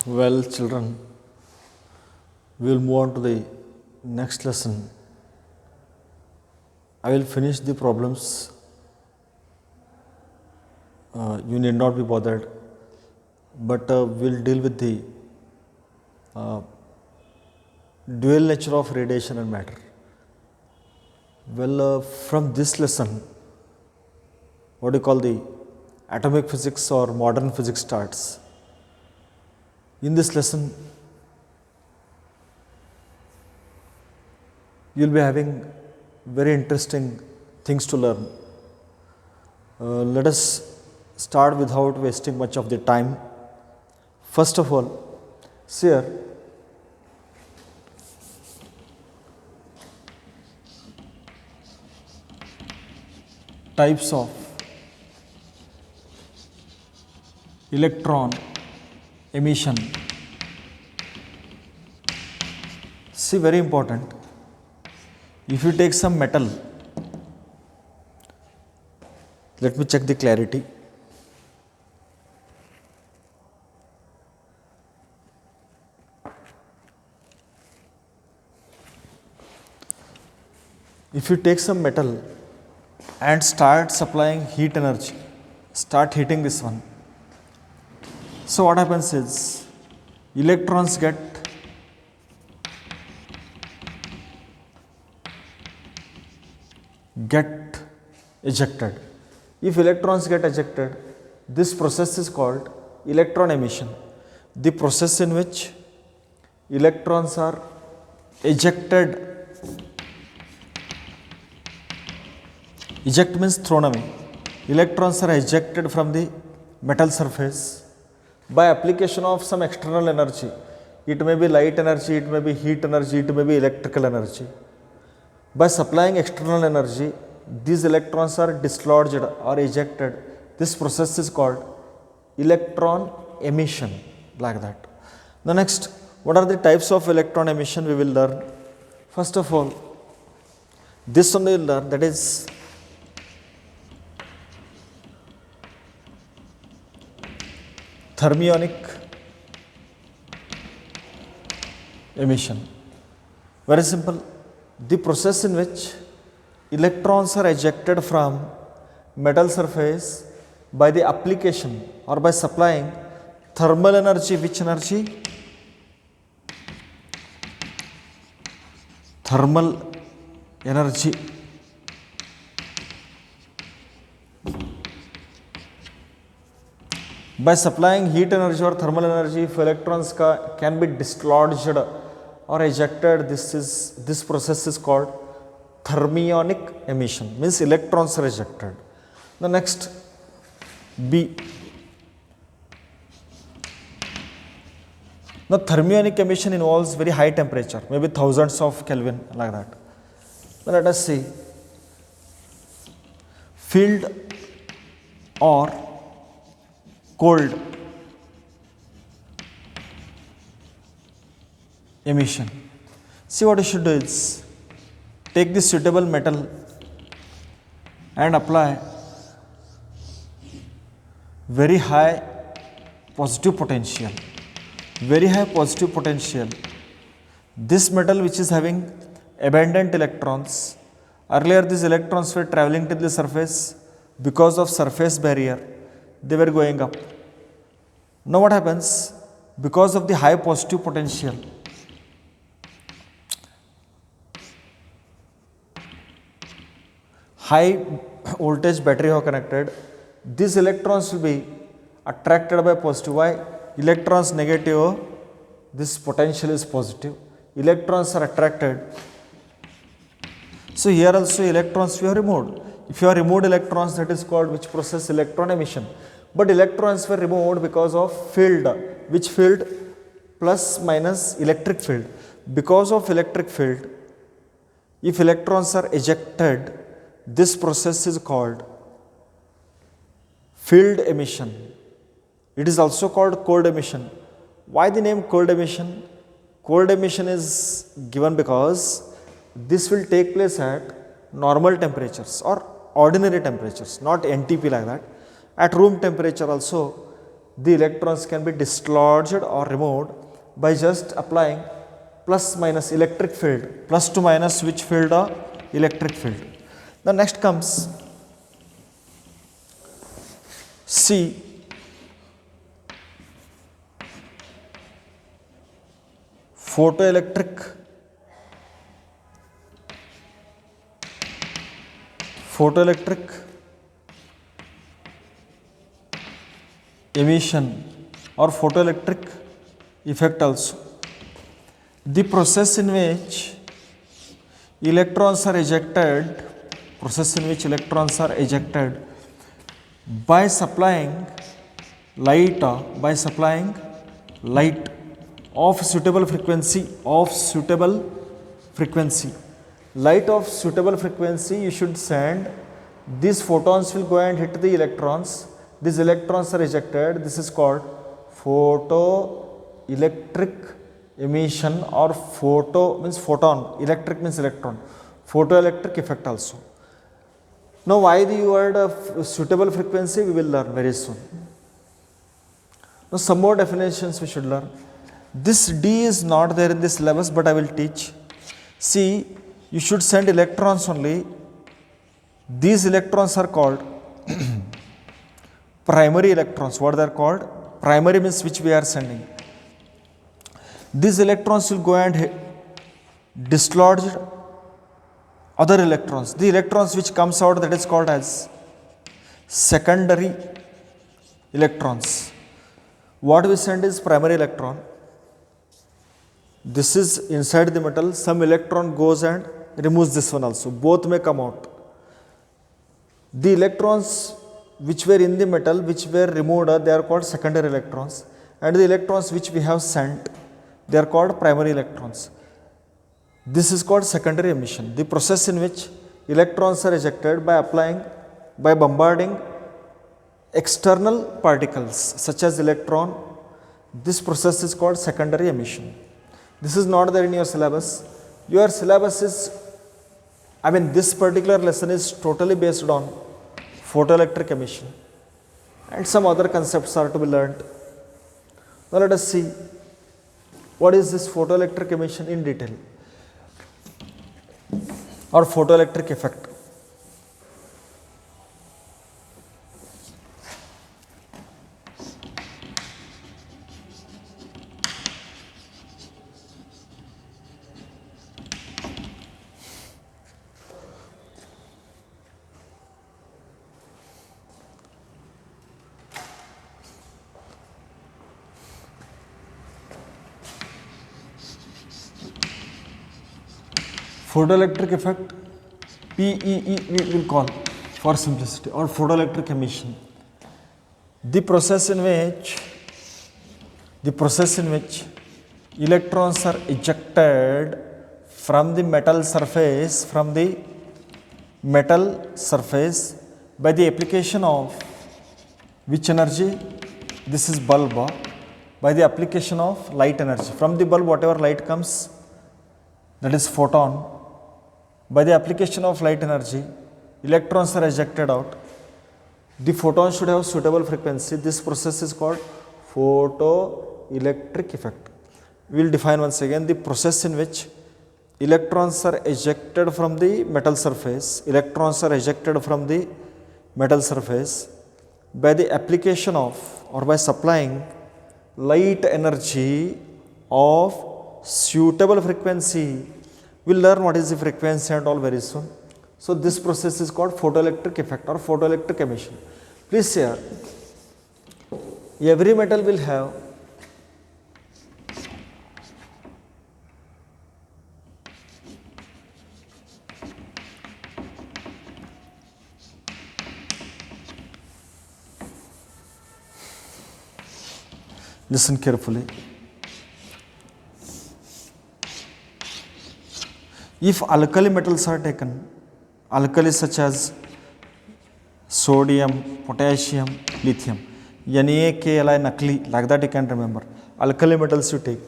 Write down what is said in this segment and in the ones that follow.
Well, children, we will move on to the next lesson. I will finish the problems. You need not be bothered, but we'll deal with the uh, dual nature of radiation and matter. Well, from this lesson, what do you call the atomic physics or modern physics starts. In this lesson, you will be having very interesting things to learn. Let us start without wasting much of the time. First of all, see here, types of electron emission. See, very important. If you take some metal, let me check the clarity. If you take some metal and start supplying heat energy, start heating this one. So what happens is electrons get ejected. If electrons get ejected, this process is called electron emission. The process in which electrons are ejected. Eject means thrown away. Electrons are ejected from the metal surface by application of some external energy. It may be light energy, it may be heat energy, it may be electrical energy. By supplying external energy, these electrons are dislodged or ejected. This process is called electron emission, like that. The next, what are the types of electron emission we will learn? First of all, this one we will learn, that is thermionic emission. Very simple. The process in which electrons are ejected from metal surface by the application or by supplying thermal energy. Which energy? Thermal energy. By supplying heat energy or thermal energy, if electrons can be dislodged or ejected, this process is called thermionic emission, means electrons are ejected. The next, B. Now, thermionic emission involves very high temperature, maybe thousands of Kelvin, like that. Now, let us see. Field or cold emission. See, what you should do is take this suitable metal and apply very high positive potential. Very high positive potential. This metal which is having abundant electrons, earlier these electrons were traveling to the surface because of surface barrier, they were going up. Now what happens? Because of the high positive potential, high voltage battery are connected, these electrons will be attracted by positive. Why? Electrons negative, this potential is positive, electrons are attracted. So here also electrons we have removed. If you have removed electrons, that is called which process? Electron emission. But electrons were removed because of field. Which field? Plus minus electric field. Because of electric field, if electrons are ejected, this process is called field emission. It is also called cold emission. Why the name cold emission? Cold emission is given because this will take place at normal temperatures or ordinary temperatures, not NTP like that. At room temperature also, the electrons can be dislodged or removed by just applying plus minus electric field. Plus to minus which field? Electric field. The next comes C. Photoelectric emission or photoelectric effect also. The process in which electrons are ejected by supplying light of suitable frequency. Light of suitable frequency you should send. These photons will go and hit the electrons. These electrons are ejected. This is called photoelectric emission, or photo means photon, electric means electron, photoelectric effect also. Now why the word of suitable frequency we will learn very soon. Now some more definitions we should learn. This D is not there in this syllabus, but I will teach. See, you should send electrons only. These electrons are called primary electrons. What they are called? Primary means which we are sending. These electrons will go and dislodge other electrons. The electrons which comes out, that is called as secondary electrons. What we send is primary electron. This is inside the metal. Some electron goes and removes this one also. Both may come out. The electrons which were in the metal, which were removed, they are called secondary electrons. And the electrons which we have sent, they are called primary electrons. This is called secondary emission. The process in which electrons are ejected by bombarding external particles such as electron. This process is called secondary emission. This is not there in your syllabus. Your syllabus is, this particular lesson is totally based on photoelectric emission, and some other concepts are to be learned. Now let us see what is this photoelectric emission in detail, or photoelectric effect. Photoelectric effect, PEE we will call for simplicity, or photoelectric emission. The process in which electrons are ejected from the metal surface, by the application of which energy? This is bulb. By the application of light energy. From the bulb, whatever light comes, that is photon. By the application of light energy, electrons are ejected out. The photon should have suitable frequency. This process is called photoelectric effect. We will define once again the process in which electrons are ejected from the metal surface. By the application of, or by supplying light energy of suitable frequency. We will learn what is the frequency and all very soon. So this process is called photoelectric effect or photoelectric emission. Please here, every metal will have listen carefully. If alkali metals are taken, alkali such as sodium, potassium, lithium, NaKli, Nakli, like that you can remember. Alkali metals you take,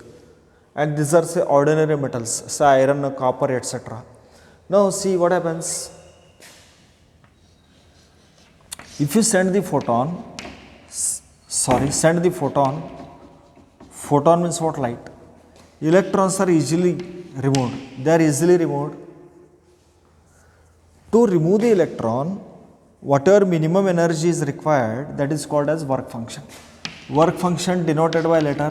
and these are say ordinary metals, say iron, copper, etc. Now see what happens. If you send the photon, send the photon. Photon means what? Light. Electrons are easily removed. They are easily removed. To remove the electron, whatever minimum energy is required, that is called as work function. Work function denoted by letter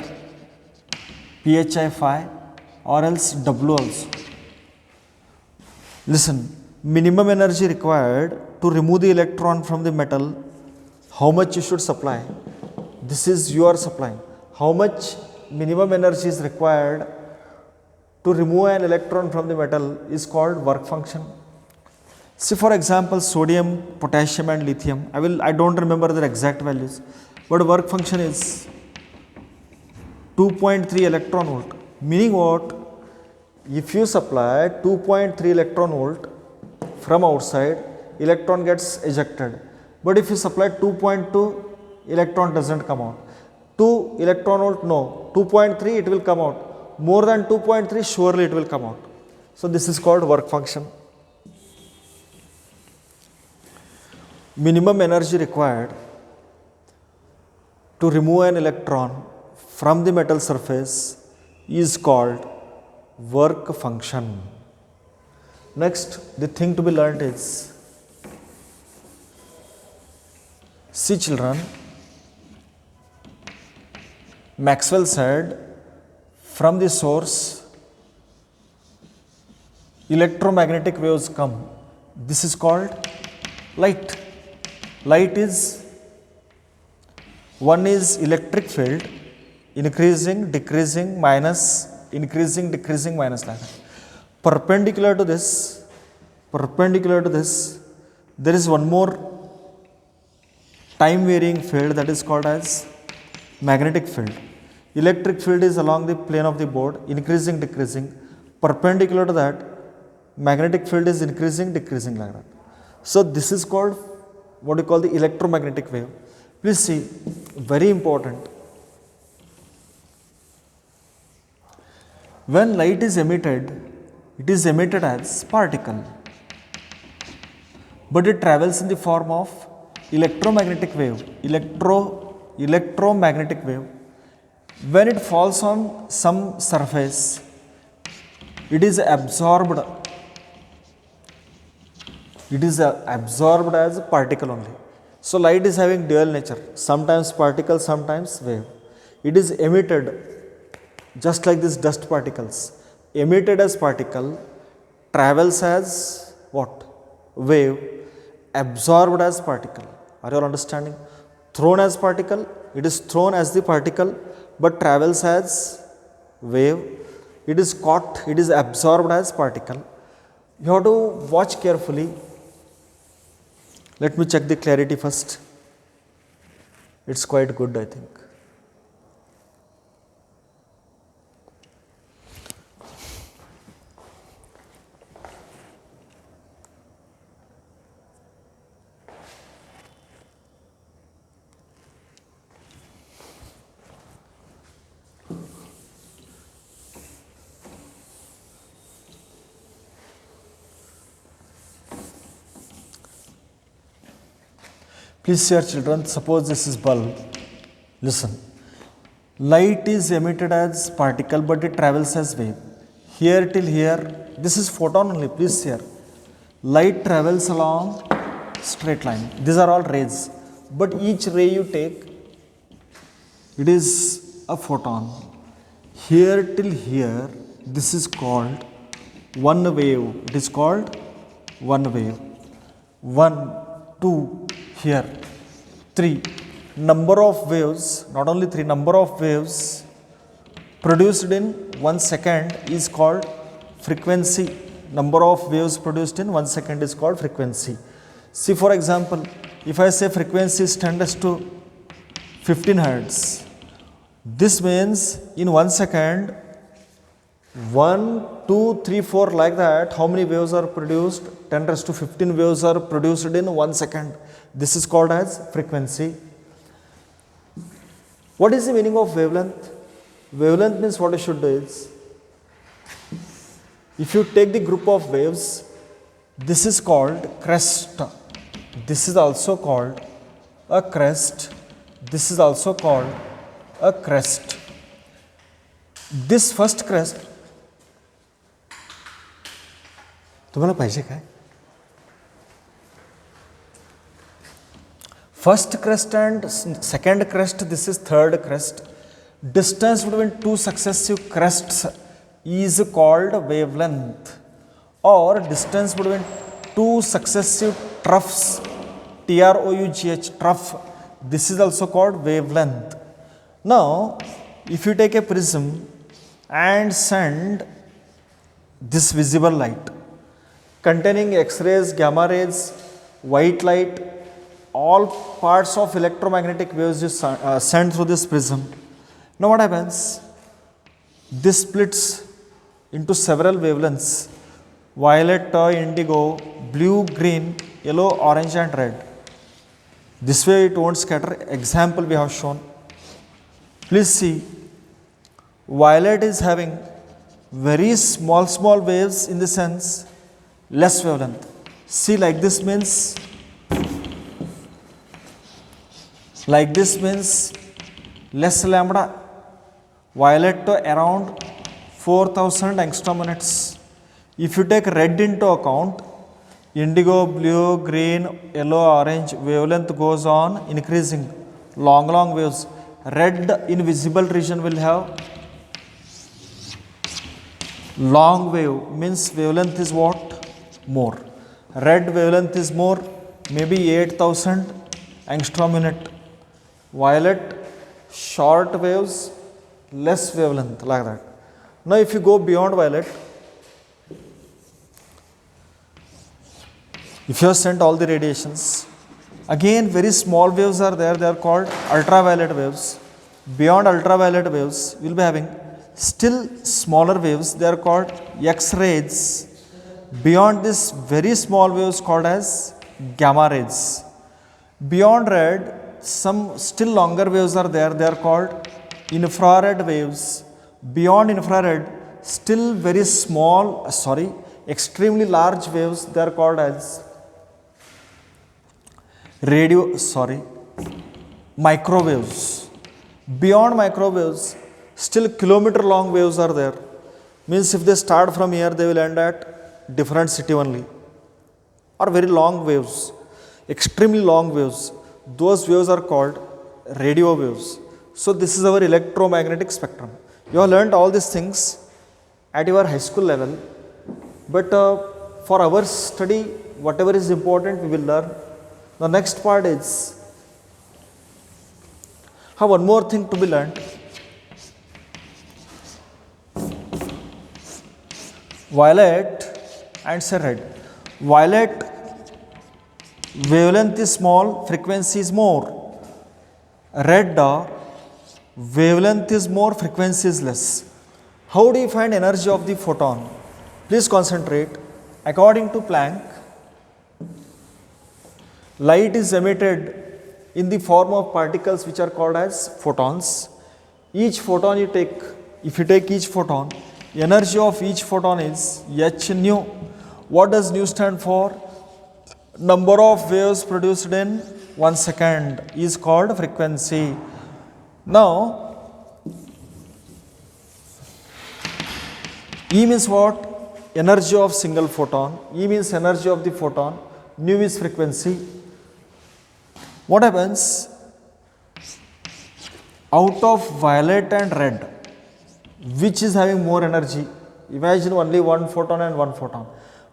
phi phi or else W also. Listen, minimum energy required to remove the electron from the metal, how much you should supply? This is you are supplying. How much minimum energy is required to remove an electron from the metal is called work function. See, for example, sodium, potassium and lithium. I don't remember their exact values, but work function is 2.3 electron volt. Meaning what? If you supply 2.3 electron volt from outside, electron gets ejected. But if you supply 2.2, electron doesn't come out. 2 electron volt, no. 2.3 it will come out. More than 2.3, surely it will come out. So this is called work function. Minimum energy required to remove an electron from the metal surface is called work function. Next, the thing to be learnt is, see children, Maxwell said from the source electromagnetic waves come. This is called light. Light is, one is electric field, increasing, decreasing, minus, increasing, decreasing, minus like that. Perpendicular to this, there is one more time varying field, that is called as magnetic field. Electric field is along the plane of the board, increasing, decreasing. Perpendicular to that, magnetic field is increasing, decreasing like that. So this is called what you call the electromagnetic wave. Please see, very important. When light is emitted, it is emitted as particle, but it travels in the form of electromagnetic wave. Electromagnetic wave. When it falls on some surface, it is absorbed. It is absorbed as a particle only. So light is having dual nature, sometimes particle, sometimes wave. It is emitted just like these dust particles. Emitted as particle, travels as what? Wave. Absorbed as particle. Are you all understanding? Thrown as particle, it is thrown as the particle, but travels as wave. It is caught, it is absorbed as particle. You have to watch carefully. Let me check the clarity first. It's quite good, I think. Please see, children, suppose this is bulb. Listen, light is emitted as particle, but it travels as wave. Here till here, this is photon only, please see here. Light travels along straight line. These are all rays, but each ray you take, it is a photon. Here till here, this is called one wave. It is called one wave. 1, 2, here 3. Number of waves, not only 3, number of waves produced in 1 second is called frequency. Number of waves produced in 1 second is called frequency. See, for example, if I say frequency is 10 to 15 hertz, this means in 1 second 1, 2, 3, 4 like that, how many waves are produced? 10 to 15 waves are produced in 1 second. This is called as frequency. What is the meaning of wavelength? Wavelength means what you should do is, if you take the group of waves, this is called crest. This is also called a crest. This is also called a crest. This first crest, तुम्हाला पाहिजे काय? First crest and second crest, this is third crest. Distance between two successive crests is called wavelength, or distance between two successive troughs, TROUGH, trough, this is also called wavelength. Now, if you take a prism and send this visible light containing X-rays, gamma rays, white light, all parts of electromagnetic waves you send through this prism. Now what happens? This splits into several wavelengths: violet, indigo, blue, green, yellow, orange and red. This way it won't scatter. Example we have shown. Please see, violet is having very small waves, in the sense less wavelength. See, like this means less lambda. Violet to around 4000 angstrom units. If you take red into account, indigo, blue, green, yellow, orange, wavelength goes on increasing. Long waves. Red in visible region will have long wave, means wavelength is what? More. Red wavelength is more, maybe 8000 angstrom unit. Violet, short waves, less wavelength, like that. Now if you go beyond violet, if you have sent all the radiations, again very small waves are there, they are called ultraviolet waves. Beyond ultraviolet waves, we will be having still smaller waves, they are called X-rays. Beyond this, very small waves called as gamma rays. Beyond red, some still longer waves are there, they are called infrared waves. Beyond infrared, still very small, extremely large waves, they are called as microwaves. Beyond microwaves, still kilometer long waves are there. Means if they start from here, they will end at different city only. Or very long waves, extremely long waves. Those waves are called radio waves. So this is our electromagnetic spectrum. You have learnt all these things at your high school level, but for our study, whatever is important we will learn. The next part is, one more thing to be learned. Violet and say red. Violet wavelength is small, frequency is more. Red wavelength is more, frequency is less. How do you find energy of the photon? Please concentrate. According to Planck, light is emitted in the form of particles which are called as photons. Each photon you take, if you take each photon, energy of each photon is h nu. What does nu stand for? Number of waves produced in 1 second is called frequency. Now, E means what? Energy of single photon. E means energy of the photon. Nu is frequency. What happens? Out of violet and red, which is having more energy? Imagine only one photon and one photon.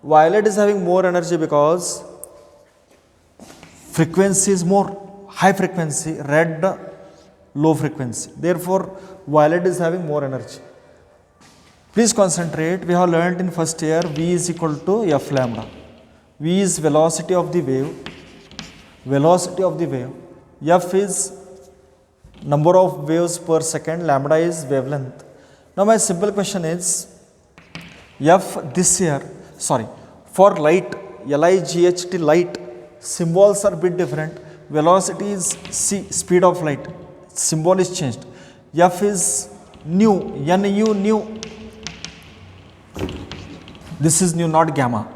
Violet is having more energy because frequency is more, high frequency, red low frequency. Therefore, violet is having more energy. Please concentrate. We have learnt in first year V is equal to F lambda. V is velocity of the wave. Velocity of the wave. F is number of waves per second. Lambda is wavelength. Now my simple question is, F this here, for light, LIGHT, light, symbols are a bit different. Velocity is c, speed of light, symbol is changed. F is nu, nu, nu. This is nu, not gamma.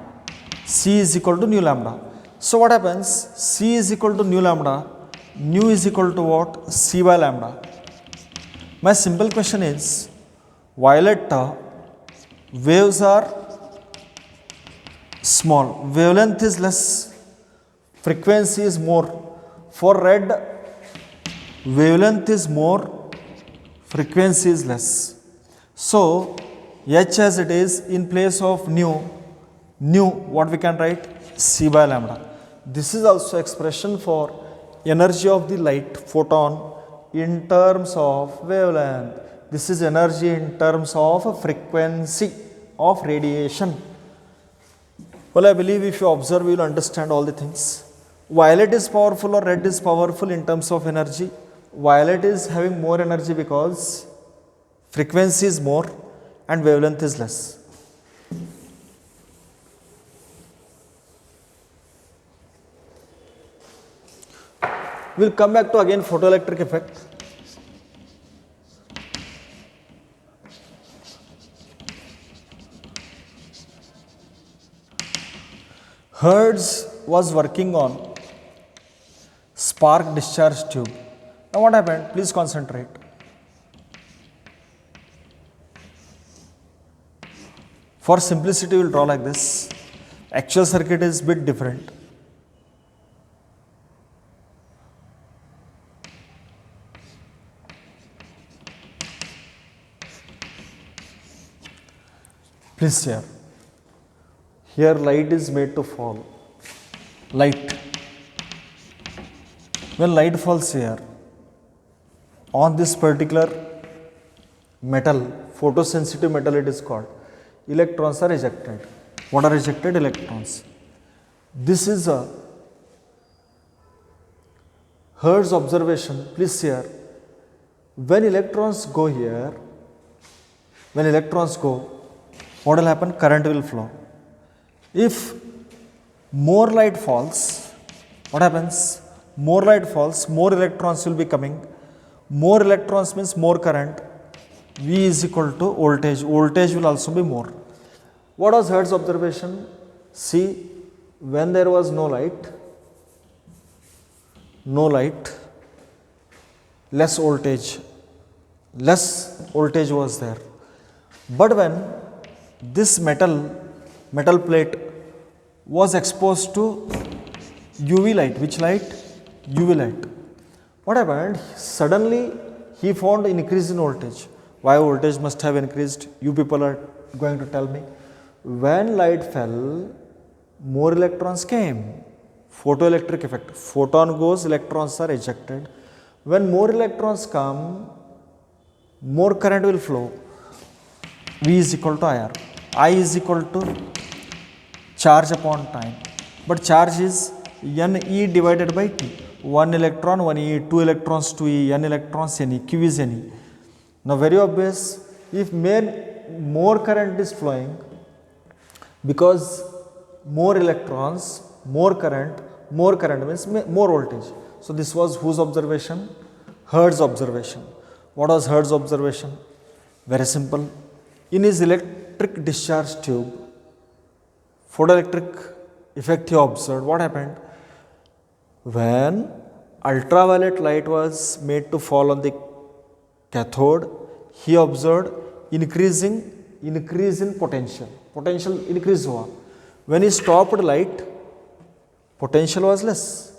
C is equal to nu lambda. So what happens? C is equal to nu lambda. nu is equal to what? C by lambda. My simple question is, violet waves are small, wavelength is less, frequency is more. For red, wavelength is more, frequency is less. So, H as it is, in place of nu, what we can write? C by lambda. This is also expression for energy of the light photon in terms of wavelength. This is energy in terms of frequency of radiation. Well, I believe if you observe, you will understand all the things. Violet is powerful or red is powerful in terms of energy. Violet is having more energy because frequency is more and wavelength is less. We will come back to again photoelectric effect. Hertz was working on spark discharge tube. Now what happened? Please concentrate. For simplicity, we will draw like this. Actual circuit is bit different. Please here. Here light is made to fall. Light. When light falls here, on this particular metal, photosensitive metal it is called, electrons are ejected. What are ejected? Electrons. This is a Hertz observation. Please here. When electrons go here, when electrons go, what will happen? Current will flow. If more light falls, what happens? More light falls, more electrons will be coming. More electrons means more current. V is equal to voltage. Voltage will also be more. What was Hertz observation? See, when there was no light, less voltage was there. But when this metal plate was exposed to UV light, which light? UV light. What happened? Suddenly he found increase in voltage. Why voltage must have increased? You people are going to tell me. When light fell, more electrons came. Photoelectric effect. Photon goes, electrons are ejected. When more electrons come, more current will flow. V is equal to IR. I is equal to charge upon time. But charge is NE divided by T. 1 electron, 1 E, 2 electrons, 2 E, N electrons, NE, Q is NE. Now very obvious, if more current is flowing, because more electrons, more current means more voltage. So this was whose observation? Hertz observation. What was Hertz observation? Very simple. In his electric discharge tube, photoelectric effect he observed. What happened? When ultraviolet light was made to fall on the cathode, he observed increase in potential. Potential increase हुआ. When he stopped light, potential was less.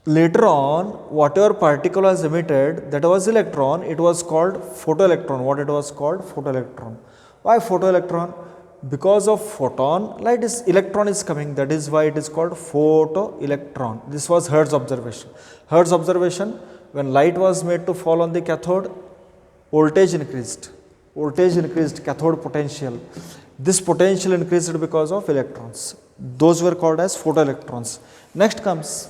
Later on, whatever particle was emitted, that was electron, it was called photoelectron. What it was called? Photoelectron. Why photoelectron? Because of photon, electron is coming, that is why it is called photoelectron. This was Hertz observation. Hertz observation, when light was made to fall on the cathode, voltage increased, cathode potential. This potential increased because of electrons. Those were called as photoelectrons. Next comes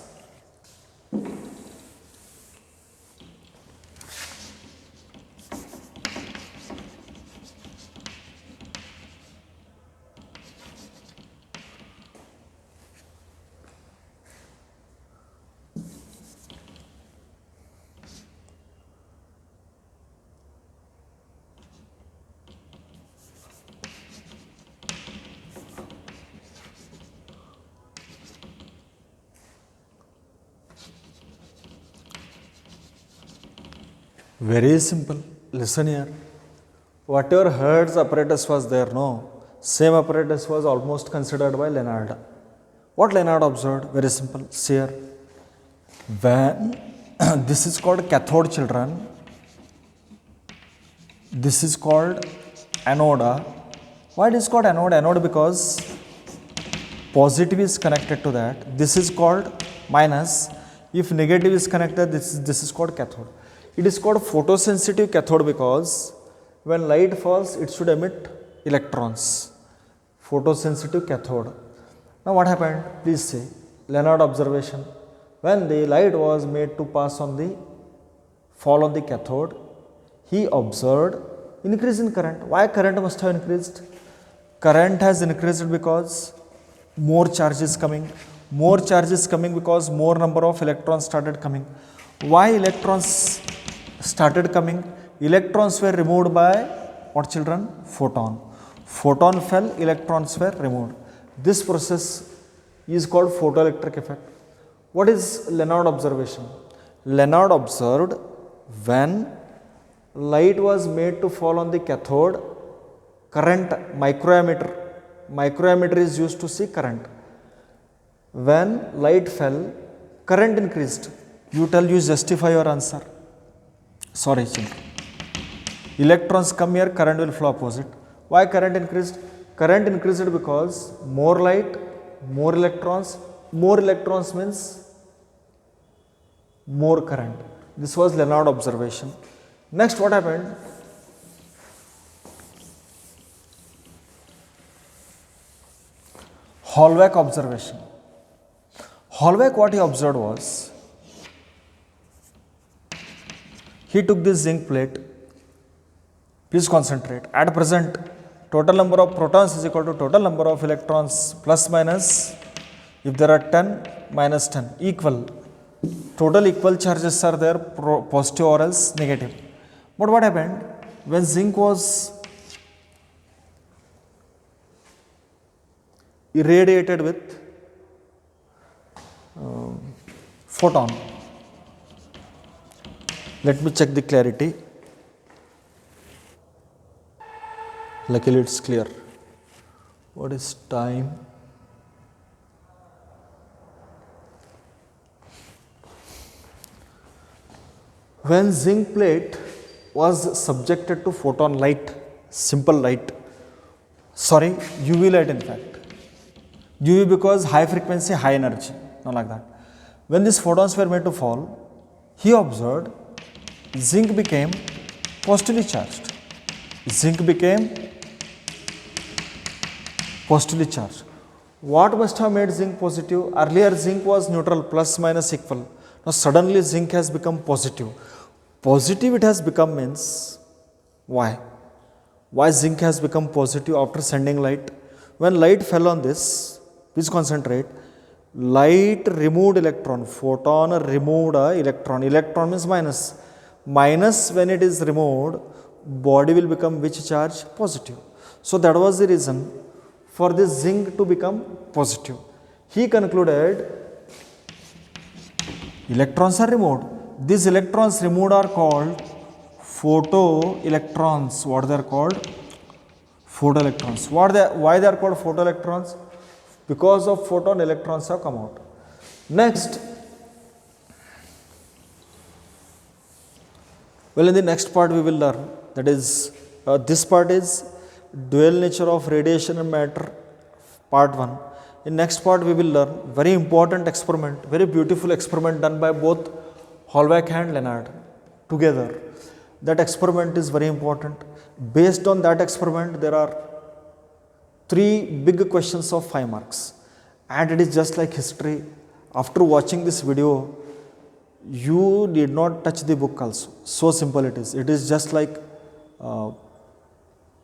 Very simple. Listen here. Whatever Hertz apparatus was there, no, same apparatus was almost considered by Leonard. What Leonard observed? Very simple. See here. When this is called cathode, children. This is called anode. Why it is called anode? Anode because positive is connected to that. This is called minus. If negative is connected, this is called cathode. It is called photosensitive cathode because when light falls, it should emit electrons. Photosensitive cathode. Now what happened? Please say. Leonard observation. When the light was made to pass on the fall on the cathode, he observed increase in current. Why current must have increased? Current has increased because more charge is coming. More charge is coming because more number of electrons started coming. Why electrons started coming? Electrons were removed by what, children? Photon. Photon fell, electrons were removed. This process is called photoelectric effect. What is Leonard observation? Leonard observed when light was made to fall on the cathode, current microammeter is used to see current. When light fell, current increased. You justify your answer. Sorry, children. Electrons come here, current will flow opposite. Why current increased? Current increased because more light, more electrons means more current. This was Leonard observation. Next, what happened? Hallweg observation. Hallweg, what he observed was, he took this zinc plate. Please concentrate. At present, total number of protons is equal to total number of electrons plus minus. If there are 10 minus 10 equal. Total equal charges are there, positive or else negative. But what happened? When zinc was irradiated with photon. Let me check the clarity. Luckily it's clear. What is time? When zinc plate was subjected to photon light, simple light, sorry, UV light in fact. UV because high frequency, high energy, not like that. When these photons were made to fall, he observed zinc became positively charged. Zinc became positively charged. What must have made zinc positive? Earlier zinc was neutral, plus minus equal. Now suddenly zinc has become positive. Positive it has become means, why? Why zinc has become positive after sending light? When light fell on this, please concentrate, light removed electron, photon removed electron, electron means minus. Minus when it is removed, body will become which charge? Positive. So that was the reason for this zinc to become positive. He concluded electrons are removed. These electrons removed are called photoelectrons. What they are called? Photoelectrons. Why they are called photoelectrons? Because of photon, electrons have come out. Next, well, in the next part we will learn, that is, this part is dual nature of radiation and matter, part 1. In next part we will learn very important experiment, very beautiful experiment done by both Hallweg and Leonard together. That experiment is very important. Based on that experiment, there are 3 big questions of 5 marks, and it is just like history. After watching this video, you need not touch the book also. So simple it is. It is just like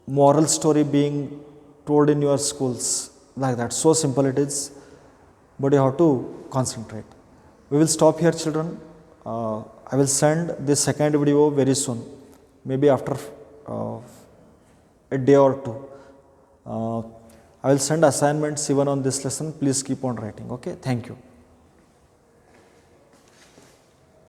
moral story being told in your schools, like that. So simple it is, but you have to concentrate. We will stop here, children. I will send the second video very soon, maybe after a day or 2. I will send assignments even on this lesson. Please keep on writing. Okay, thank you.